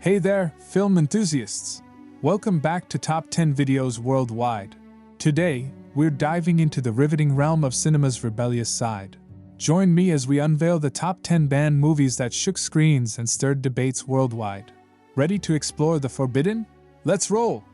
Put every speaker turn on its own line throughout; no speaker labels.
Hey there, film enthusiasts! Welcome back to Top 10 Videos Worldwide. Today, we're diving into the riveting realm of cinema's rebellious side. Join me as we unveil the top 10 banned movies that shook screens and stirred debates worldwide. Ready to explore the forbidden? Let's roll!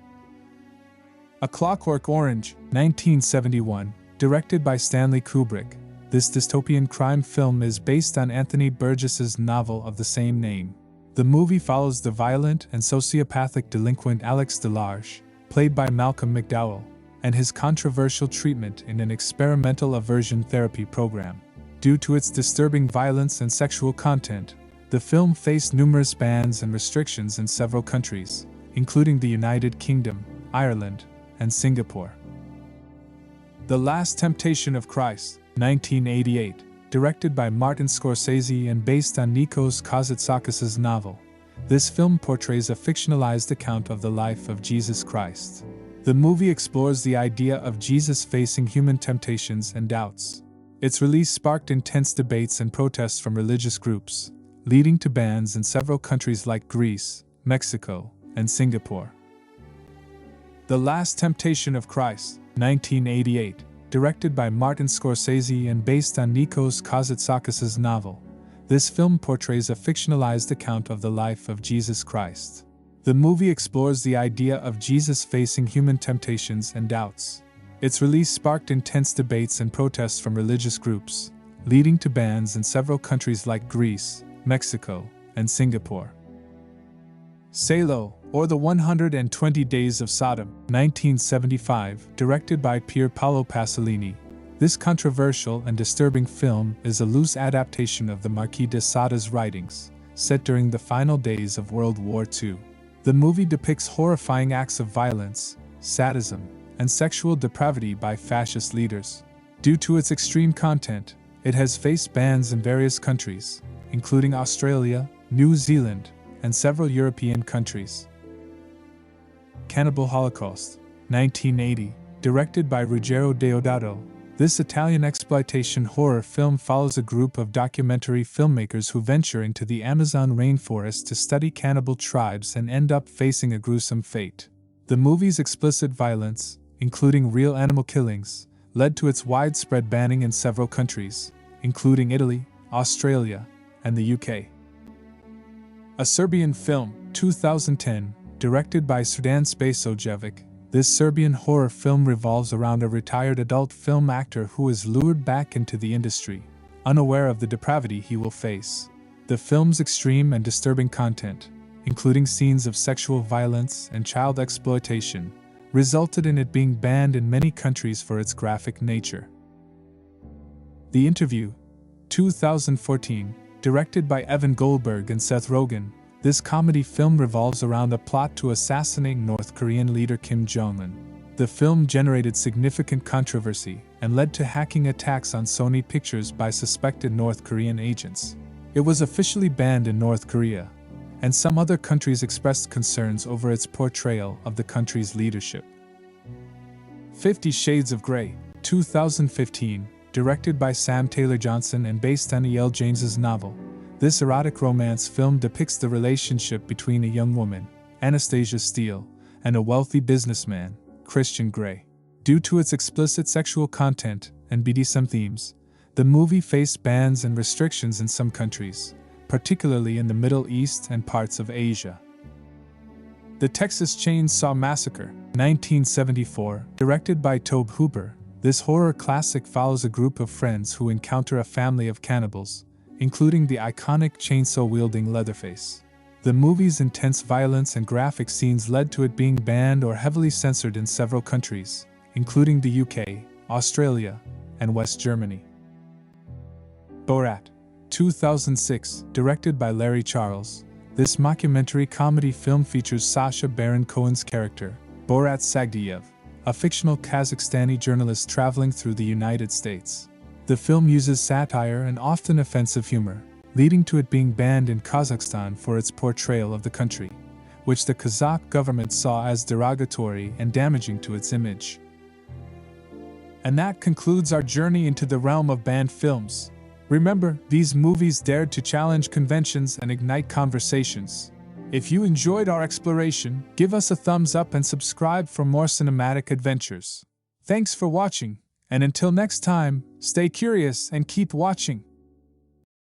A Clockwork Orange, 1971, directed by Stanley Kubrick. This dystopian crime film is based on Anthony Burgess's novel of the same name. The movie follows the violent and sociopathic delinquent Alex Delarge, played by Malcolm McDowell, and his controversial treatment in an experimental aversion therapy program. Due to its disturbing violence and sexual content, the film faced numerous bans and restrictions in several countries, including the United Kingdom, Ireland, and Singapore. The Last Temptation of Christ, 1988. Directed by Martin Scorsese and based on Nikos Kazantzakis' novel, this film portrays a fictionalized account of the life of Jesus Christ. The movie explores the idea of Jesus facing human temptations and doubts. Its release sparked intense debates and protests from religious groups, leading to bans in several countries like Greece, Mexico, and Singapore. The Last Temptation of Christ, 1988. Directed by Martin Scorsese and based on Nikos Kazantzakis' novel, this film portrays a fictionalized account of the life of Jesus Christ. The movie explores the idea of Jesus facing human temptations and doubts. Its release sparked intense debates and protests from religious groups, leading to bans in several countries like Greece, Mexico, and Singapore. Salo, or The 120 Days of Sodom, 1975, directed by Pier Paolo Pasolini. This controversial and disturbing film is a loose adaptation of the Marquis de Sada's writings, set during the final days of World War II. The movie depicts horrifying acts of violence, sadism, and sexual depravity by fascist leaders. Due to its extreme content, it has faced bans in various countries, including Australia, New Zealand, and several European countries. Cannibal Holocaust, 1980, directed by Ruggero Deodato. This Italian exploitation horror film follows a group of documentary filmmakers who venture into the Amazon rainforest to study cannibal tribes and end up facing a gruesome fate. The movie's explicit violence, including real animal killings, led to its widespread banning in several countries, including Italy, Australia, and the UK. A Serbian Film, 2010, directed by Srdan Spasojevic. This Serbian horror film revolves around a retired adult film actor who is lured back into the industry, unaware of the depravity he will face. The film's extreme and disturbing content, including scenes of sexual violence and child exploitation, resulted in it being banned in many countries for its graphic nature. The Interview, 2014, directed by Evan Goldberg and Seth Rogen. This comedy film revolves around a plot to assassinate North Korean leader Kim Jong-un. The film generated significant controversy and led to hacking attacks on Sony Pictures by suspected North Korean agents. It was officially banned in North Korea, and some other countries expressed concerns over its portrayal of the country's leadership. 50 Shades of Grey, 2015, directed by Sam Taylor Johnson and based on E.L. James's novel. This erotic romance film depicts the relationship between a young woman, Anastasia Steele, and a wealthy businessman, Christian Grey. Due to its explicit sexual content and BDSM themes, the movie faced bans and restrictions in some countries, particularly in the Middle East and parts of Asia. The Texas Chainsaw Massacre, 1974, directed by Tobe Hooper. This horror classic follows a group of friends who encounter a family of cannibals, including the iconic chainsaw-wielding Leatherface. The movie's intense violence and graphic scenes led to it being banned or heavily censored in several countries, including the UK, Australia, and West Germany. Borat, 2006, directed by Larry Charles. This mockumentary comedy film features Sacha Baron Cohen's character, Borat Sagdiyev, a fictional Kazakhstani journalist traveling through the United States. The film uses satire and often offensive humor, leading to it being banned in Kazakhstan for its portrayal of the country, which the Kazakh government saw as derogatory and damaging to its image. And that concludes our journey into the realm of banned films. Remember, these movies dared to challenge conventions and ignite conversations. If you enjoyed our exploration, give us a thumbs up and subscribe for more cinematic adventures. Thanks for watching, and until next time, stay curious and keep watching.